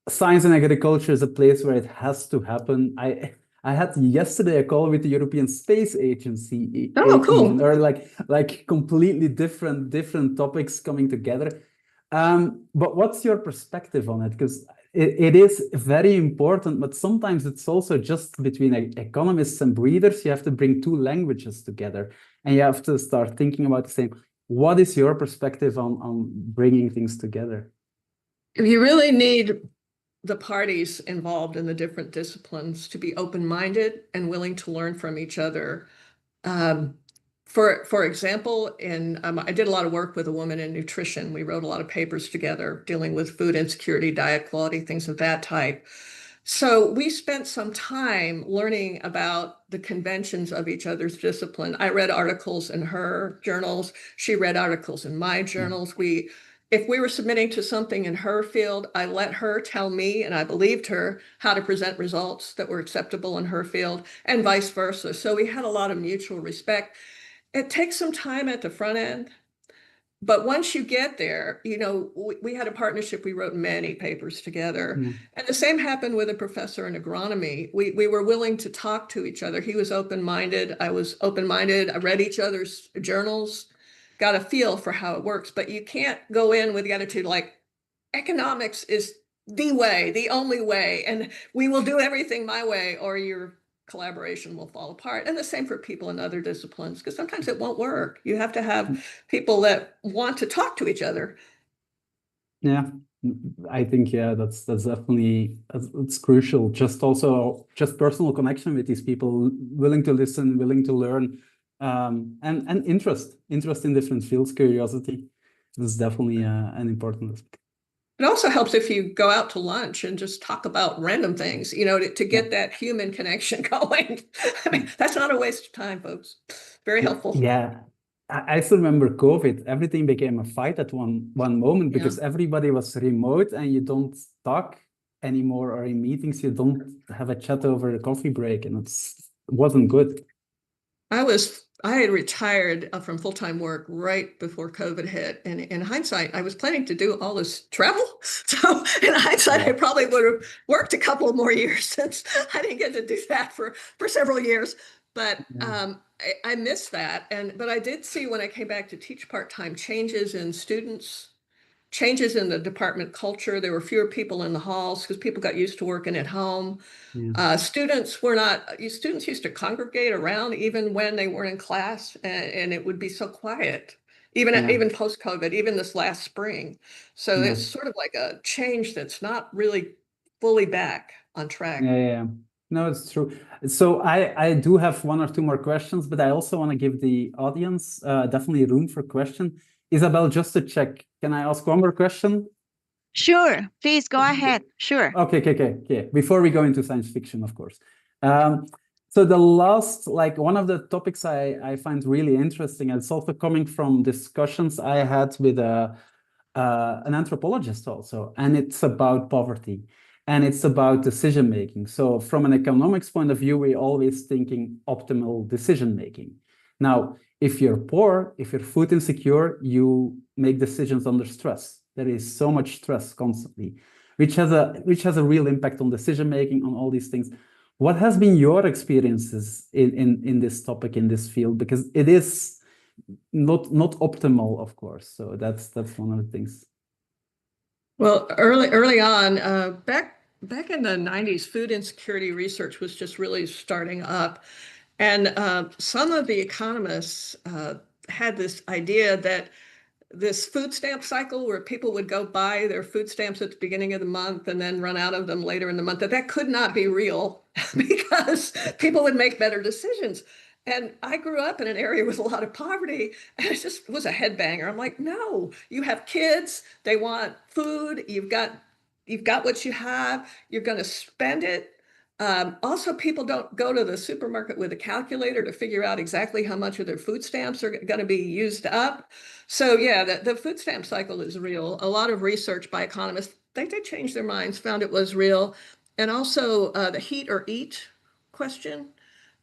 Science and agriculture is a place where it has to happen. I had yesterday a call with the European Space Agency. Oh, cool. Or like completely different topics coming together. But what's your perspective on it? Because it is very important, but sometimes it's also just between economists and breeders. You have to bring two languages together, and you have to start thinking about the same. What is your perspective on bringing things together? You really need the parties involved in the different disciplines to be open-minded and willing to learn from each other. For example, I did a lot of work with a woman in nutrition. We wrote a lot of papers together dealing with food insecurity, diet quality, things of that type. So we spent some time learning about the conventions of each other's discipline. I read articles in her journals. She read articles in my journals. if we were submitting to something in her field, I let her tell me, and I believed her, how to present results that were acceptable in her field, and vice versa. So we had a lot of mutual respect. It takes some time at the front end, but once you get there, we had a partnership. We wrote many papers together. Yeah. And the same happened with a professor in agronomy. We were willing to talk to each other. He was open-minded. I was open-minded. I read each other's journals, got a feel for how it works. But you can't go in with the attitude like, economics is the way, the only way, and we will do everything my way, or your collaboration will fall apart. And the same for people in other disciplines, because sometimes it won't work. You have to have people that want to talk to each other. Yeah, I think, yeah, that's definitely, it's crucial. Just personal connection with these people, willing to listen, willing to learn, and interest in different fields, curiosity. That's definitely an important aspect. It also helps if you go out to lunch and just talk about random things, to get that human connection going. I mean, that's not a waste of time, folks. Very helpful. Yeah. I still remember COVID. Everything became a fight at one moment because everybody was remote and you don't talk anymore, or in meetings you don't have a chat over a coffee break, and it wasn't good. I had retired from full-time work right before COVID hit. And in hindsight, I was planning to do all this travel. So in hindsight, I probably would have worked a couple more years, since I didn't get to do that for several years. But I missed that. But I did see, when I came back to teach part-time, changes in students, changes in the department culture. There were fewer people in the halls because people got used to working at home. Students used to congregate around even when they weren't in class, and it would be so quiet, even post-COVID, even this last spring. So it's sort of like a change that's not really fully back on track. Yeah. No, it's true. So I do have one or two more questions, but I also want to give the audience definitely room for question. Isabel, just to check, can I ask one more question? Sure, please go ahead. Sure. Okay. Before we go into science fiction, of course. So the last, one of the topics I find really interesting, and it's also coming from discussions I had with an anthropologist also, and it's about poverty. And it's about decision making. So from an economics point of view, we're always thinking optimal decision making. Now, if you're poor, if you're food insecure, you make decisions under stress. There is so much stress constantly, which has a real impact on decision making, on all these things. What has been your experiences in this topic, in this field? Because it is not optimal, of course. So that's one of the things. Well, early on, back in the 90s, food insecurity research was just really starting up. And some of the economists had this idea that this food stamp cycle, where people would go buy their food stamps at the beginning of the month and then run out of them later in the month, that could not be real because people would make better decisions. And I grew up in an area with a lot of poverty, and it just was a headbanger. I'm like, no, you have kids, they want food, you've got what you have, you're going to spend it. Also, people don't go to the supermarket with a calculator to figure out exactly how much of their food stamps are going to be used up. So yeah, the food stamp cycle is real. A lot of research by economists, they did change their minds, found it was real. And also the heat or eat question.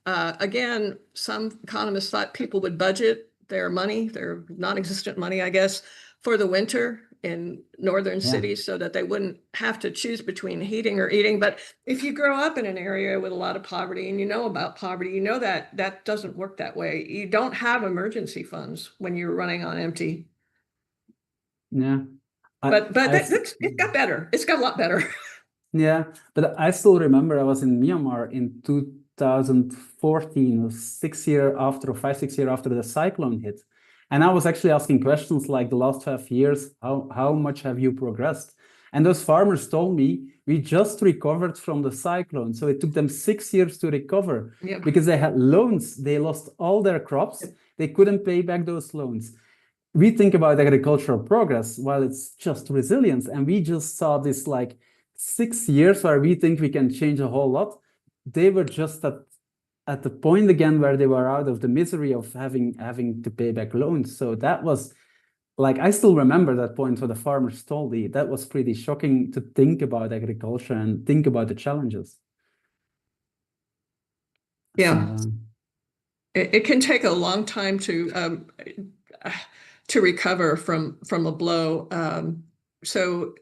Again, some economists thought people would budget their money, their non-existent money, I guess, for the winter in northern cities so that they wouldn't have to choose between heating or eating. But if you grow up in an area with a lot of poverty and you know about poverty, you know that doesn't work that way. You don't have emergency funds when you're running on empty. Yeah. But it got better. It's got a lot better. Yeah, but I still remember I was in Myanmar in 2014, 5-6 years after the cyclone hit. And I was actually asking questions like, the last 5 years, how much have you progressed? And those farmers told me, we just recovered from the cyclone. So it took them 6 years to recover because they had loans. They lost all their crops. They couldn't pay back those loans. We think about agricultural progress, while it's just resilience. And we just saw this 6 years where we think we can change a whole lot. They were just at the point again where they were out of the misery of having to pay back loans. So that was like I still remember that point where the farmers told me. That was pretty shocking to think about agriculture and think about the challenges. Yeah. So, It can take a long time to recover from a blow. So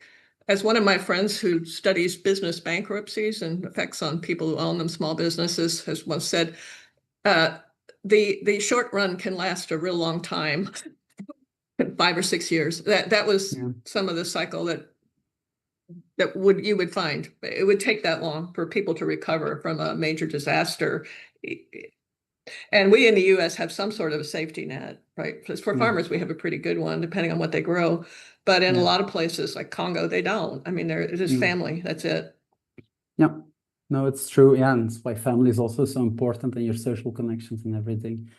as one of my friends who studies business bankruptcies and effects on people who own them, small businesses, has once said, the short run can last a real long time, 5 or 6 years. That was yeah. some of the cycle that you would find. It would take that long for people to recover from a major disaster. And we in the US have some sort of a safety net, right? Because for Yeah. farmers, we have a pretty good one, depending on what they grow. But in a Yeah. lot of places like Congo, they don't. I mean, it is family. That's it. Yeah. No, it's true. Yeah, and it's why family is also so important and your social connections and everything.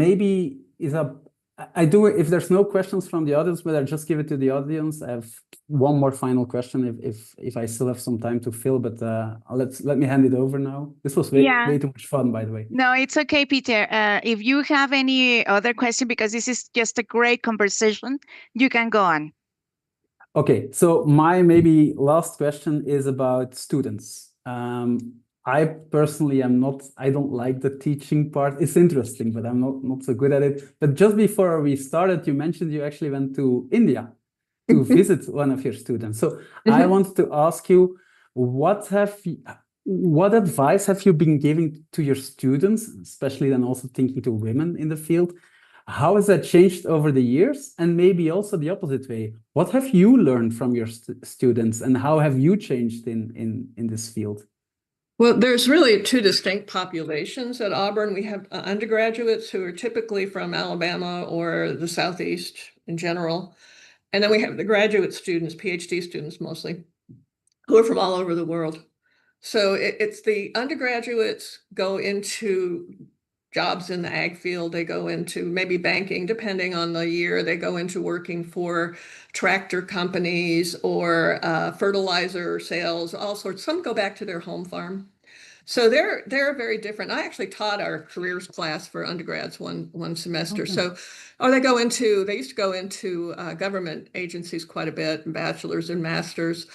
Maybe I do, if there's no questions from the audience, but I'll just give it to the audience. I have one more final question if I still have some time to fill, but let me hand it over now. This was way too much fun, by the way. No, it's okay, Peter. If you have any other question, because this is just a great conversation, you can go on. Okay, so my maybe last question is about students. I personally I don't like the teaching part. It's interesting, but I'm not so good at it. But just before we started, you mentioned you actually went to India to visit one of your students. So I want to ask you, what advice have you been giving to your students, especially then also thinking to women in the field? How has that changed over the years? And maybe also the opposite way. What have you learned from your students and how have you changed in this field? Well, there's really two distinct populations at Auburn. We have undergraduates who are typically from Alabama or the Southeast in general. And then we have the graduate students, PhD students mostly, who are from all over the world. So it's the undergraduates go into jobs in the ag field. They go into maybe banking, depending on the year. They go into working for tractor companies or fertilizer sales, all sorts. Some go back to their home farm. So they're very different. I actually taught our careers class for undergrads one semester. Okay. So, they used to go into government agencies quite a bit, and bachelor's and master's.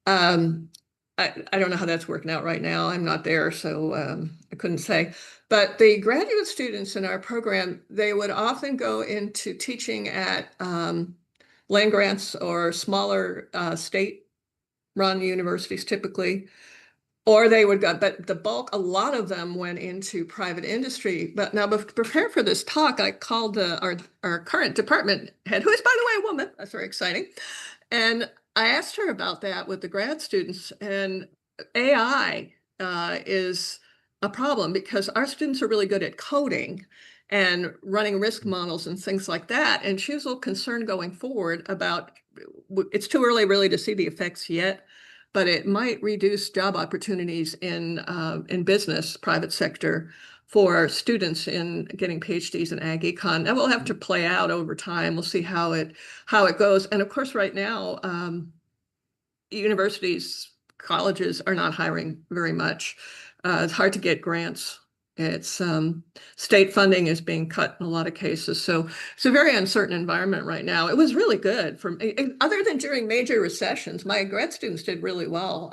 I don't know how that's working out right now. I'm not there, so I couldn't say. But the graduate students in our program, they would often go into teaching at land grants or smaller state-run universities typically, or they would go, but the bulk, a lot of them went into private industry. But now, to prepare for this talk, I called our current department head, who is, by the way, a woman. That's very exciting. And I asked her about that with the grad students, and AI is a problem because our students are really good at coding and running risk models and things like that. And she was a little concerned going forward about, it's too early really to see the effects yet, but it might reduce job opportunities in business, private sector, for students in getting PhDs in ag econ. That will have to play out over time. We'll see how it goes. And of course, right now, universities, colleges are not hiring very much. It's hard to get grants. It's state funding is being cut in a lot of cases. So it's a very uncertain environment right now. It was really good other than during major recessions. My grad students did really well.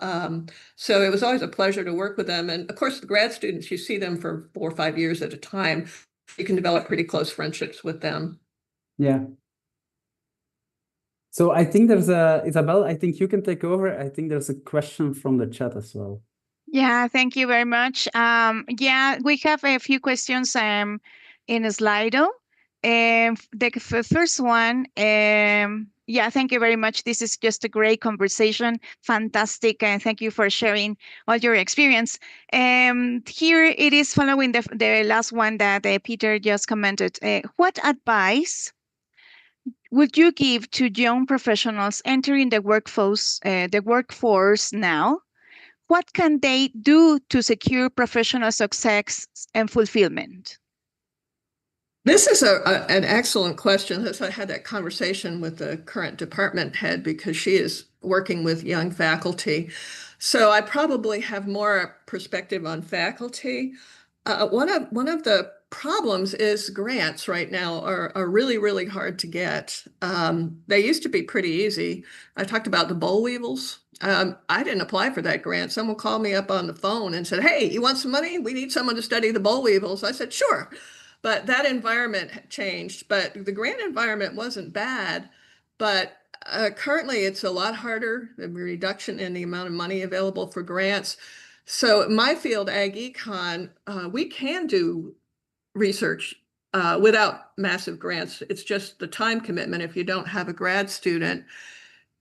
So it was always a pleasure to work with them. And of course, the grad students, you see them for 4 or 5 years at a time. You can develop pretty close friendships with them. Yeah. So I think there's Isabel, I think you can take over. I think there's a question from the chat as well. Yeah, thank you very much. We have a few questions in Slido. The first one, thank you very much. This is just a great conversation. Fantastic. And thank you for sharing all your experience. Here it is following the last one that Peter just commented. What advice would you give to young professionals entering the workforce now? What can they do to secure professional success and fulfillment? This is an excellent question. I had that conversation with the current department head because she is working with young faculty. So I probably have more perspective on faculty. One of the problems is grants right now are really, really hard to get. They used to be pretty easy. I talked about the boll weevils. I didn't apply for that grant. Someone called me up on the phone and said, "Hey, you want some money? We need someone to study the boll weevils." I said, "Sure." But that environment changed. But the grant environment wasn't bad. But currently, it's a lot harder, the reduction in the amount of money available for grants. So my field, ag econ, we can do research without massive grants. It's just the time commitment if you don't have a grad student.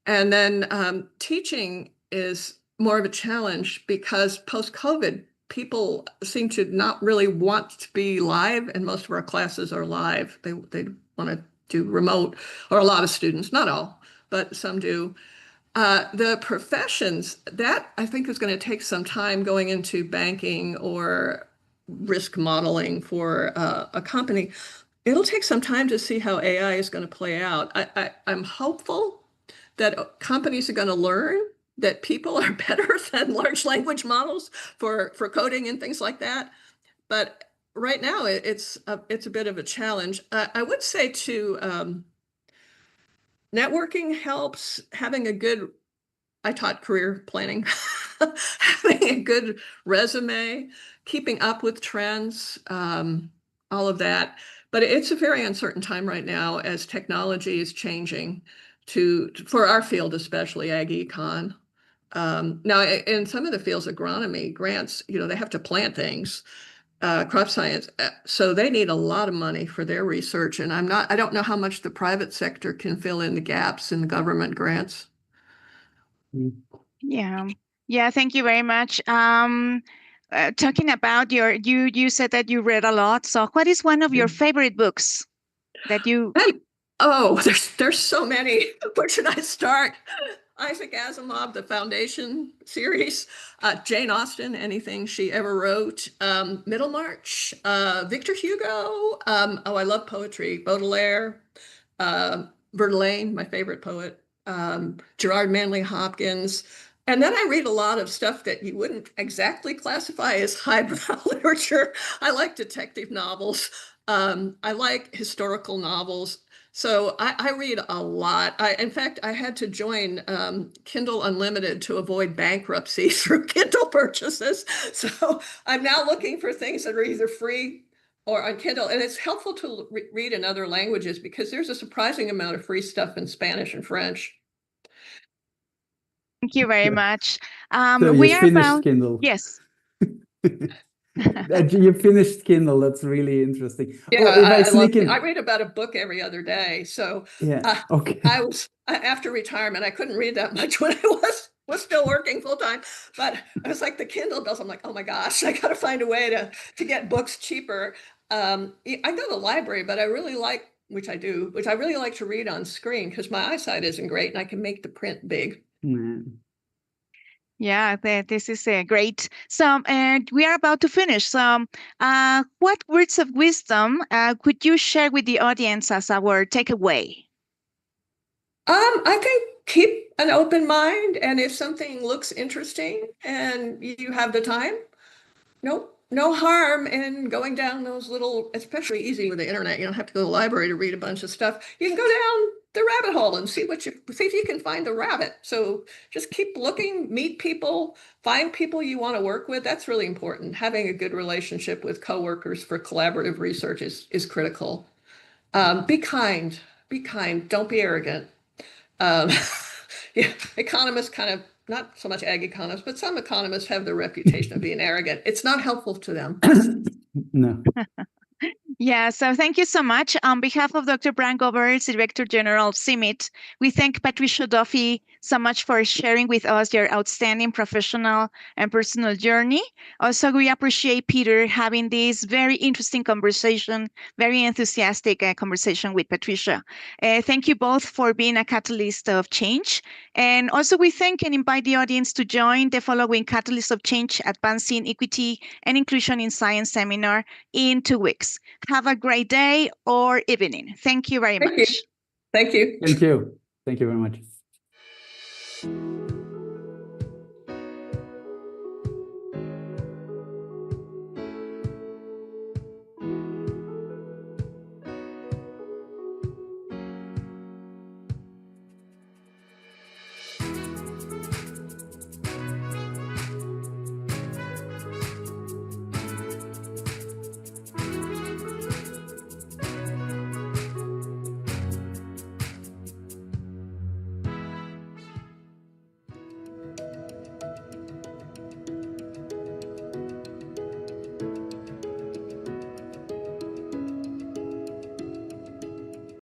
And then teaching is more of a challenge because post-COVID, people seem to not really want to be live, and most of our classes are live. They want to do remote, or a lot of students, not all, but some do. The professions, that I think is going to take some time going into banking or risk modeling for a company. It'll take some time to see how AI is going to play out. I'm hopeful that companies are going to learn that people are better than large language models for coding and things like that. But right now, it's a bit of a challenge. I would say too, networking helps. Having a good, I taught career planning, having a good resume, keeping up with trends, all of that. But it's a very uncertain time right now as technology is changing for our field, especially ag econ. Now, in some of the fields, agronomy grants, they have to plant things, crop science. So they need a lot of money for their research. And I don't know how much the private sector can fill in the gaps in the government grants. Yeah, thank you very much. Talking about you said that you read a lot. So what is one of your favorite books that you? Oh, there's so many. Where should I start? Isaac Asimov, the Foundation series, Jane Austen, anything she ever wrote, Middlemarch, Victor Hugo. I love poetry, Baudelaire, Verlaine, my favorite poet, Gerard Manley Hopkins. And then I read a lot of stuff that you wouldn't exactly classify as highbrow literature. I like detective novels. I like historical novels. So I read a lot. In fact, I had to join Kindle Unlimited to avoid bankruptcy through Kindle purchases. So I'm now looking for things that are either free or on Kindle. And it's helpful to read in other languages because there's a surprising amount of free stuff in Spanish and French. Thank you very much. So you finished Kindle. Yes. You finished Kindle. That's really interesting. Yeah, I read about a book every other day. So yeah, okay. I was after retirement. I couldn't read that much when I was still working full time. But I was like the Kindle bills. I'm like, oh my gosh, I got to find a way to get books cheaper. I go to the library, but I really like, which I really like to read on screen because my eyesight isn't great and I can make the print big. Yeah, this is great. So, we are about to finish. So, what words of wisdom could you share with the audience as our takeaway? I think keep an open mind, and if something looks interesting and you have the time, no harm in going down those little, especially easy with the internet. You don't have to go to the library to read a bunch of stuff. You can go down the rabbit hole and see if you can find the rabbit. So just keep looking, meet people, find people you want to work with. That's really important. Having a good relationship with coworkers for collaborative research is critical. Be kind. Don't be arrogant. Yeah, economists kind of, not so much ag economists, but some economists have the reputation of being arrogant. It's not helpful to them. No. Yeah, so thank you so much. On behalf of Dr. Brian Goberts, Director General of CIMMYT, we thank Patricia Duffy so much for sharing with us your outstanding professional and personal journey. Also, we appreciate Peter having this very interesting conversation, very enthusiastic conversation with Patricia. Thank you both for being a catalyst of change. And also, we thank and invite the audience to join the following Catalyst of Change Advancing Equity and Inclusion in Science seminar in 2 weeks. Have a great day or evening. Thank you very much. Thank you. Thank you. Thank you very much.